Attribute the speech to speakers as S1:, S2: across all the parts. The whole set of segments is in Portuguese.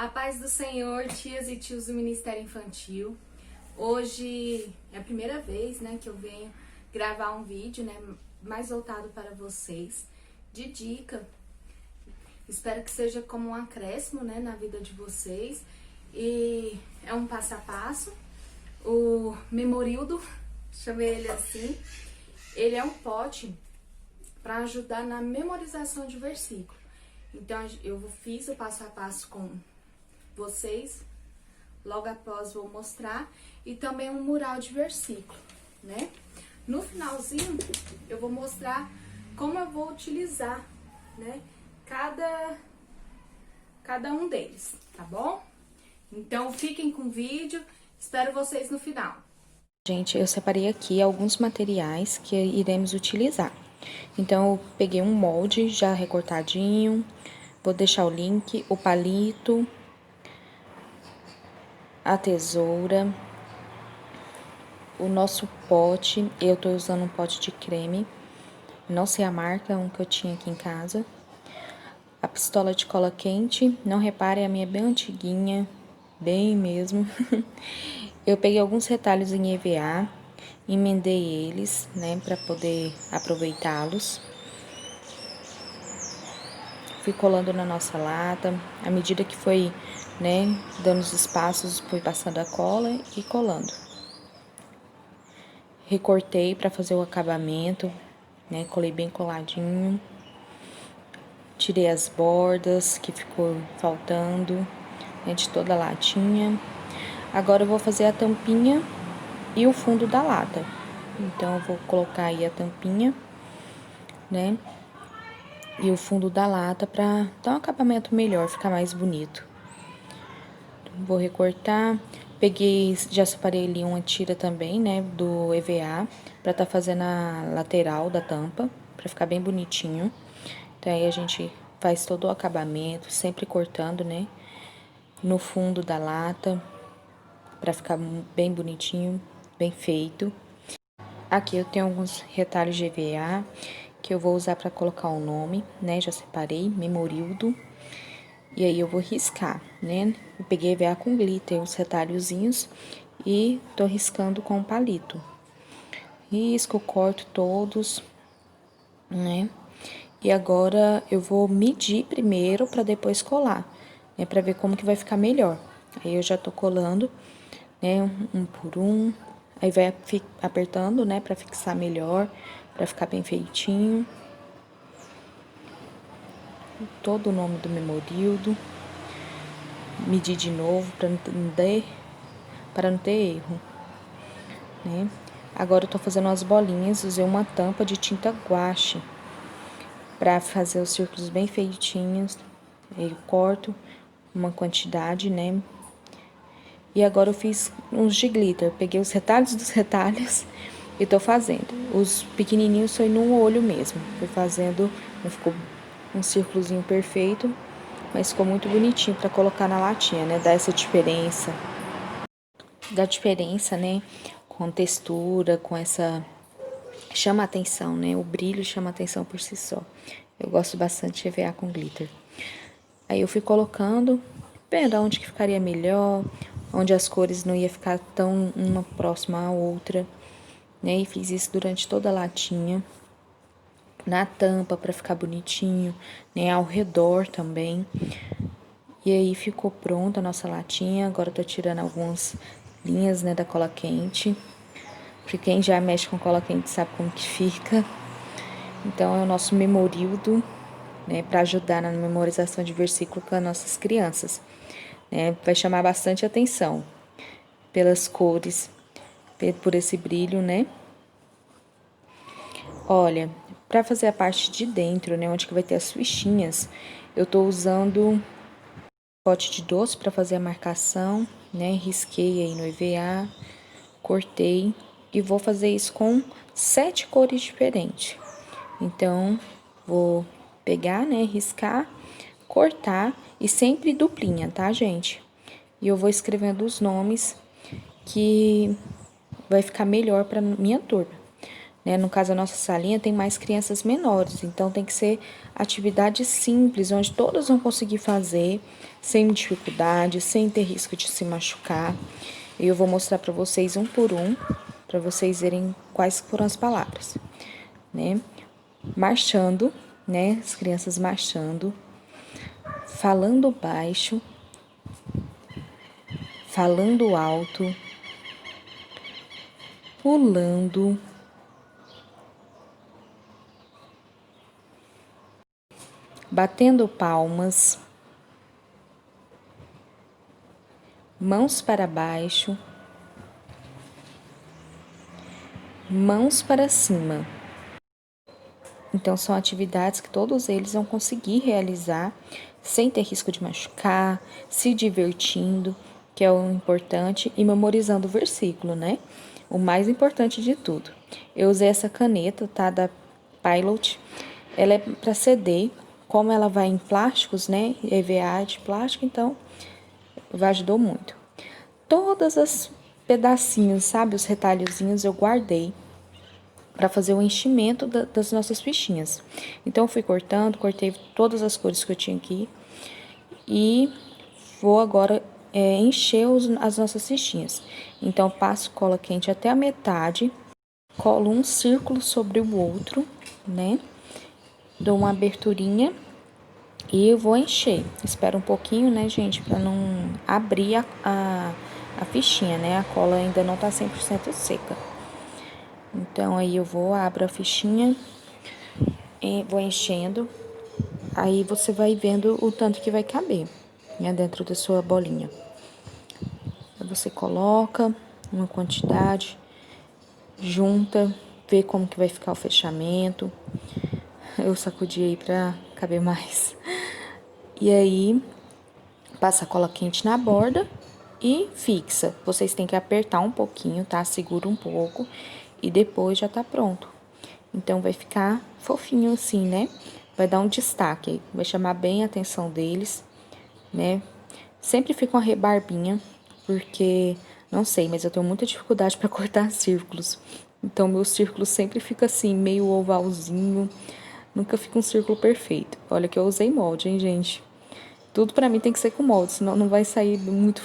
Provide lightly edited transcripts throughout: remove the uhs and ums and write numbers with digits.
S1: A paz do Senhor, tias e tios do Ministério Infantil. Hoje é a primeira vez, que eu venho gravar um vídeo, mais voltado para vocês, de dica. Espero que seja como um acréscimo, na vida de vocês. E é um passo a passo. O Memorildo, chamei ele assim, ele é um pote para ajudar na memorização de versículo. Então, eu fiz o passo a passo com vocês, logo após vou mostrar, e também um mural de versículo, No finalzinho, eu vou mostrar como eu vou utilizar, cada um deles, tá bom? Então, fiquem com o vídeo, espero vocês no final.
S2: Gente, eu separei aqui alguns materiais que iremos utilizar. Então, eu peguei um molde já recortadinho, vou deixar o link, o palito, a tesoura, o nosso pote. Eu tô usando um pote de creme, não sei a marca, um que eu tinha aqui em casa. A pistola de cola quente, não reparem, a minha é bem antiguinha, bem mesmo. Eu peguei alguns retalhos em EVA, emendei eles, para poder aproveitá-los. Fui colando na nossa lata, à medida que foi, dando os espaços, fui passando a cola e colando. Recortei para fazer o acabamento, colei bem coladinho. Tirei as bordas que ficou faltando, de toda a latinha. Agora eu vou fazer a tampinha e o fundo da lata. Então, eu vou colocar aí a tampinha, e o fundo da lata pra dar um acabamento melhor, ficar mais bonito. Vou recortar. Peguei, já separei ali uma tira também, do EVA, pra tá fazendo a lateral da tampa, pra ficar bem bonitinho. Então, aí a gente faz todo o acabamento, sempre cortando, no fundo da lata, pra ficar bem bonitinho, bem feito. Aqui eu tenho alguns retalhos de EVA que eu vou usar pra colocar o nome, já separei, Memorildo. E aí eu vou riscar, Eu peguei EVA com glitter, os retalhozinhos, e tô riscando com palito. Risco, corto todos, E agora eu vou medir primeiro pra depois colar, pra ver como que vai ficar melhor. Aí eu já tô colando, um por um. Aí vai apertando, pra fixar melhor, pra ficar bem feitinho. Todo o nome do Memorildo. Medir de novo para não ter erro, Agora eu tô fazendo as bolinhas, usei uma tampa de tinta guache pra fazer os círculos bem feitinhos. Aí eu corto uma quantidade, E agora eu fiz uns de glitter, peguei os retalhos dos retalhos e tô fazendo. Os pequenininhos foi no olho mesmo, fui fazendo, não ficou um círculozinho perfeito, mas ficou muito bonitinho pra colocar na latinha, Dá essa diferença. Dá diferença, com textura, com essa... Chama a atenção, O brilho chama a atenção por si só. Eu gosto bastante de EVA com glitter. Aí eu fui colocando, vendo onde que ficaria melhor, onde as cores não ia ficar tão uma próxima à outra, E fiz isso durante toda a latinha. Na tampa para ficar bonitinho, ao redor também. E aí ficou pronta a nossa latinha. Agora eu tô tirando algumas linhas, da cola quente. Porque quem já mexe com cola quente sabe como que fica. Então é o nosso Memorildo, para ajudar na memorização de versículo com as nossas crianças. Vai chamar bastante atenção pelas cores, por esse brilho, Olha, para fazer a parte de dentro, onde que vai ter as fichinhas, eu tô usando pote de doce para fazer a marcação, Risquei aí no EVA, cortei e vou fazer isso com 7 cores diferentes. Então, vou pegar, riscar, cortar e sempre duplinha, tá, gente? E eu vou escrevendo os nomes que vai ficar melhor para minha turma. né? No caso, a nossa salinha tem mais crianças menores, então tem que ser atividade simples, onde todas vão conseguir fazer, sem dificuldade, sem ter risco de se machucar. E eu vou mostrar para vocês um por um, para vocês verem quais foram as palavras, né? Marchando, né? As crianças marchando, falando baixo, falando alto, pulando, batendo palmas, mãos para baixo, mãos para cima. Então, são atividades que todos eles vão conseguir realizar sem ter risco de machucar, se divertindo, que é o importante, e memorizando o versículo, né? O mais importante de tudo. Eu usei essa caneta, tá? Da Pilot. Ela é para CD, como ela vai em plásticos, né? EVA de plástico, então ajudou muito. Todas as pedacinhos, sabe? Os retalhozinhos eu guardei para fazer o enchimento das nossas fichinhas. Então, eu fui cortei todas as cores que eu tinha aqui e vou agora encher as nossas fichinhas. Então, passo cola quente até a metade, colo um círculo sobre o outro, né? Dou uma aberturinha e eu vou encher. Espera um pouquinho, né, gente, para não abrir a fichinha, né? A cola ainda não tá 100% seca. Então, aí eu abro a fichinha, vou enchendo, aí você vai vendo o tanto que vai caber, né, dentro da sua bolinha. Aí você coloca uma quantidade, junta, vê como que vai ficar o fechamento. Eu sacudi aí pra caber mais. E aí, passa a cola quente na borda e fixa. Vocês têm que apertar um pouquinho, tá? Segura um pouco e depois já tá pronto. Então, vai ficar fofinho assim, né? Vai dar um destaque, vai chamar bem a atenção deles, né? Sempre fica uma rebarbinha, porque, não sei, mas eu tenho muita dificuldade para cortar círculos. Então, meu círculo sempre fica assim, meio ovalzinho, nunca fica um círculo perfeito. Olha que eu usei molde, hein, gente? Tudo pra mim tem que ser com molde, senão não vai sair muito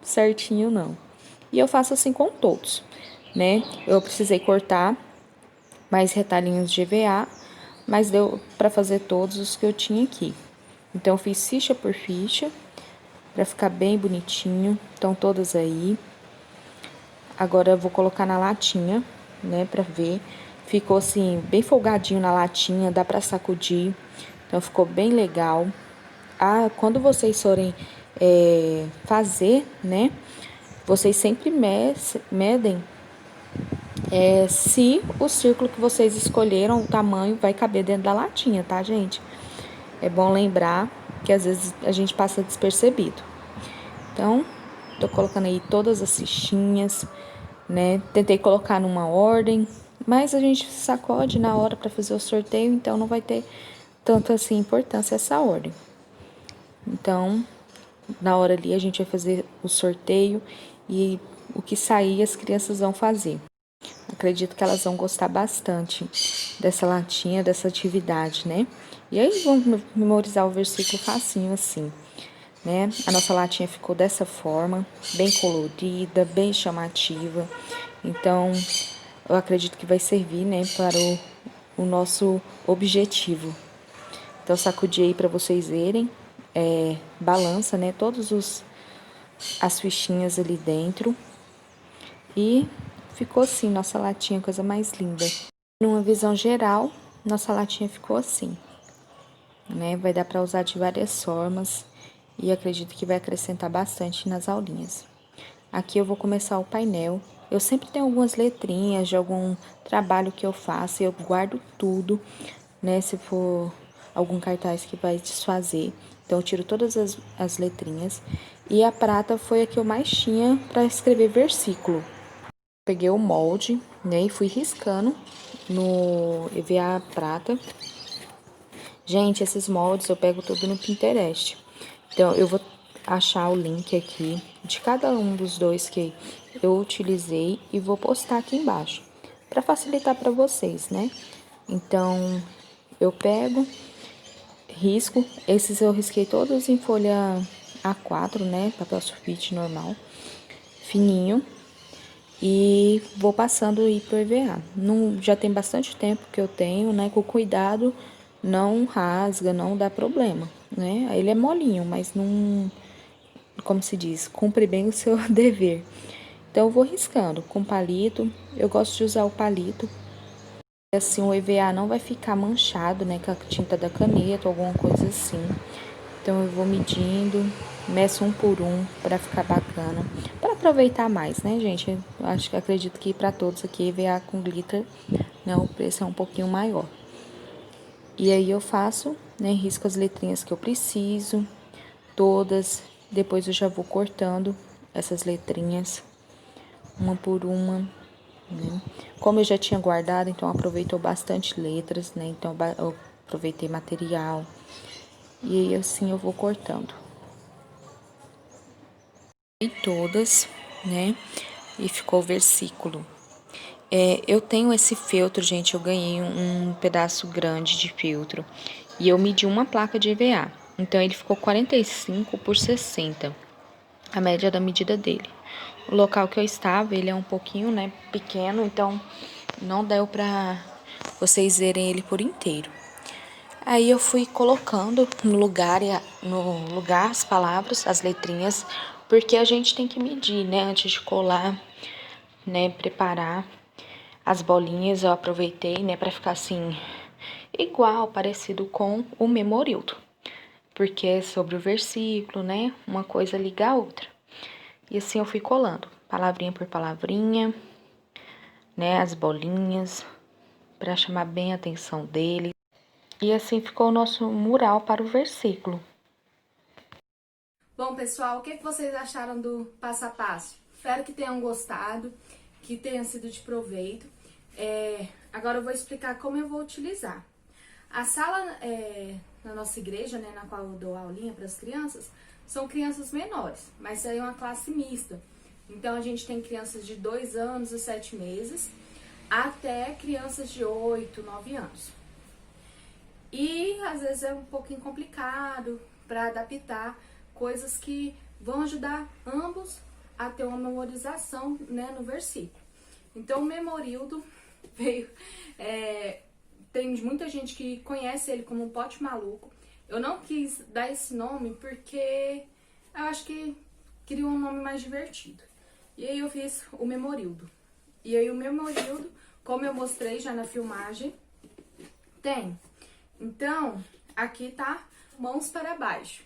S2: certinho, não. E eu faço assim com todos, né? Eu precisei cortar mais retalhinhos de EVA, mas deu pra fazer todos os que eu tinha aqui. Então, eu fiz ficha por ficha, pra ficar bem bonitinho. Estão todas aí. Agora, eu vou colocar na latinha, né, pra ver. Ficou assim, bem folgadinho na latinha, dá pra sacudir. Então, ficou bem legal. Ah, quando vocês forem fazer, né, vocês sempre medem se o círculo que vocês escolheram, o tamanho, vai caber dentro da latinha, tá, gente? É bom lembrar que às vezes a gente passa despercebido. Então, tô colocando aí todas as fichinhas, né? Tentei colocar numa ordem, mas a gente sacode na hora para fazer o sorteio, então não vai ter tanto assim importância essa ordem. Então, na hora ali a gente vai fazer o sorteio e o que sair as crianças vão fazer. Acredito que elas vão gostar bastante dessa latinha, dessa atividade, né? E aí vão memorizar o versículo facinho assim, né? A nossa latinha ficou dessa forma, bem colorida, bem chamativa. Então, eu acredito que vai servir, né, para o nosso objetivo. Então, sacudi aí para vocês verem. Balança, né, as fichinhas ali dentro. E ficou assim, nossa latinha, coisa mais linda. Numa visão geral, nossa latinha ficou assim, né? Vai dar para usar de várias formas e acredito que vai acrescentar bastante nas aulinhas. Aqui eu vou começar o painel. Eu sempre tenho algumas letrinhas de algum trabalho que eu faço e eu guardo tudo, né? Se for algum cartaz que vai desfazer. Então, eu tiro todas as letrinhas. E a prata foi a que eu mais tinha para escrever versículo. Peguei o molde, né, e fui riscando no EVA prata. Gente, esses moldes eu pego tudo no Pinterest. Então, eu vou achar o link aqui de cada um dos dois que eu utilizei e vou postar aqui embaixo. para facilitar para vocês, né? Então, eu pego, risco. Esses eu risquei todos em folha A4, né? Papel sulfite normal, fininho. E vou passando aí pro EVA. Não, já tem bastante tempo que eu tenho, né? Com cuidado, não rasga, não dá problema, né? Ele é molinho, mas não, como se diz, cumpre bem o seu dever. Então, eu vou riscando com palito. Eu gosto de usar o palito. Assim, o EVA não vai ficar manchado, né? Com a tinta da caneta, alguma coisa assim. Então, eu vou medindo, meço um por um para ficar bacana. Para aproveitar mais, né, gente? Eu acho que acredito que para todos aqui, EVA com glitter, né? O preço é um pouquinho maior. E aí, eu faço, né? Risco as letrinhas que eu preciso, todas. Depois, eu já vou cortando essas letrinhas, uma por uma, né? Como eu já tinha guardado, então aproveitou bastante letras, né? Então, eu aproveitei material. E aí, assim, eu vou cortando. E todas, né? E ficou o versículo. Eu tenho esse feltro, gente, eu ganhei um pedaço grande de feltro. E eu medi uma placa de EVA. Então, ele ficou 45 por 60, a média da medida dele. O local que eu estava, ele é um pouquinho, né, pequeno, então não deu pra vocês verem ele por inteiro. Aí eu fui colocando no lugar as palavras, as letrinhas, porque a gente tem que medir, né, antes de colar, né, preparar as bolinhas. Eu aproveitei, né, pra ficar assim, igual, parecido com o Memorildo, porque é sobre o versículo, né, uma coisa liga a outra. E assim eu fui colando, palavrinha por palavrinha, né, as bolinhas, pra chamar bem a atenção dele. E assim ficou o nosso mural para o versículo.
S1: Bom, pessoal, o que vocês acharam do passo a passo? Espero que tenham gostado, que tenha sido de proveito. Agora eu vou explicar como eu vou utilizar. A sala na nossa igreja, né, na qual eu dou aulinha para as crianças, são crianças menores, mas aí é uma classe mista. Então a gente tem crianças de 2 anos e 7 meses até crianças de 8, 9 anos. E às vezes é um pouquinho complicado para adaptar coisas que vão ajudar ambos a ter uma memorização, né, no versículo. Então o Memorildo veio... tem muita gente que conhece ele como um pote maluco. Eu não quis dar esse nome porque eu acho que queria um nome mais divertido. E aí eu fiz o Memorildo. E aí o Memorildo, como eu mostrei já na filmagem, tem. Então, aqui tá mãos para baixo.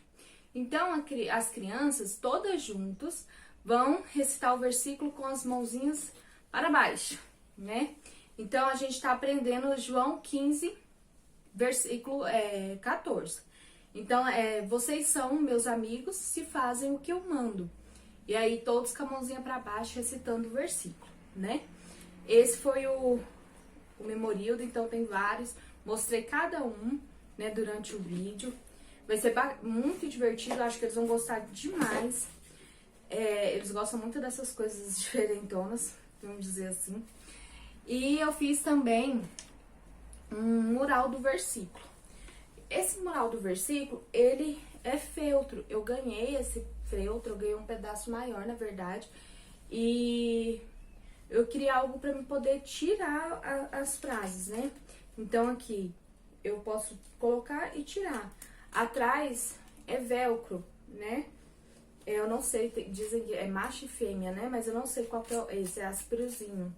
S1: Então, as crianças, todas juntas, vão recitar o versículo com as mãozinhas para baixo, né? Então, a gente tá aprendendo João 15, versículo 14. Então, vocês são meus amigos se fazem o que eu mando. E aí, todos com a mãozinha para baixo, recitando o versículo, né? Esse foi o Memorildo, então tem vários. Mostrei cada um, né, durante o vídeo. Vai ser muito divertido, acho que eles vão gostar demais. Eles gostam muito dessas coisas diferentonas, vamos dizer assim. E eu fiz também um mural do versículo. Esse mural do versículo, ele é feltro. Eu ganhei esse feltro, eu ganhei um pedaço maior, na verdade. E eu queria algo para me poder tirar as frases, né? Então aqui eu posso colocar e tirar. Atrás é velcro, né? Eu não sei, dizem que é macho e fêmea, né? Mas eu não sei qual que é esse, é asperozinho.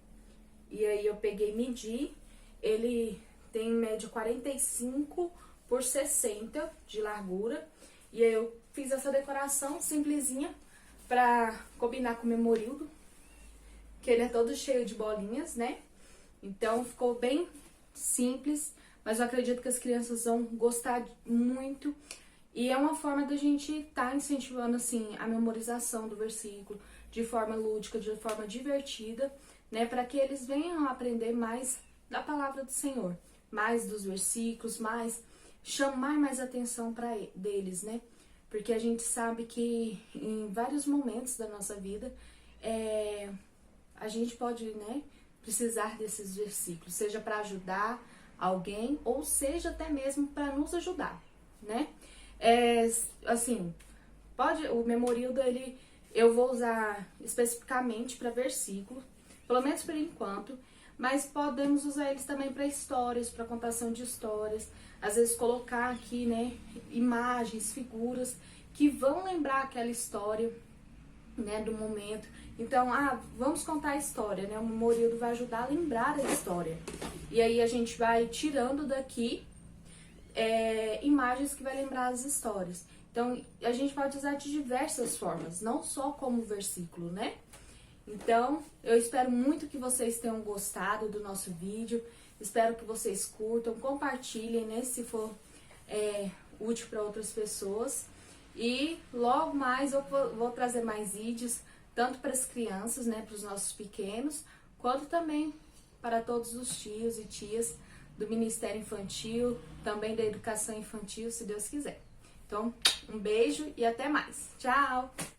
S1: E aí eu peguei e medi, ele tem em média 45 por 60 de largura. E aí eu fiz essa decoração simplesinha pra combinar com o Memorildo, que ele é todo cheio de bolinhas, né? Então ficou bem simples, mas eu acredito que as crianças vão gostar muito. E é uma forma da gente estar incentivando, assim, a memorização do versículo de forma lúdica, de forma divertida, né? Para que eles venham aprender mais da palavra do Senhor, mais dos versículos, mais chamar mais atenção deles, né? Porque a gente sabe que em vários momentos da nossa vida, a gente pode, né, precisar desses versículos, seja para ajudar alguém ou seja até mesmo para nos ajudar, né? Assim, o Memorildo, eu vou usar especificamente para versículo, pelo menos por enquanto, mas podemos usar eles também para histórias, para contação de histórias, às vezes colocar aqui, né, imagens, figuras que vão lembrar aquela história, né, do momento. Então, vamos contar a história, né? O Memorildo vai ajudar a lembrar a história. E aí a gente vai tirando daqui imagens que vai lembrar as histórias. Então, a gente pode usar de diversas formas, não só como versículo, né? Então, eu espero muito que vocês tenham gostado do nosso vídeo. Espero que vocês curtam, compartilhem, né? Se for útil para outras pessoas. E logo mais eu vou trazer mais vídeos, tanto para as crianças, né? Para os nossos pequenos, quanto também para todos os tios e tias do Ministério Infantil, também da Educação Infantil, se Deus quiser. Então, um beijo e até mais. Tchau!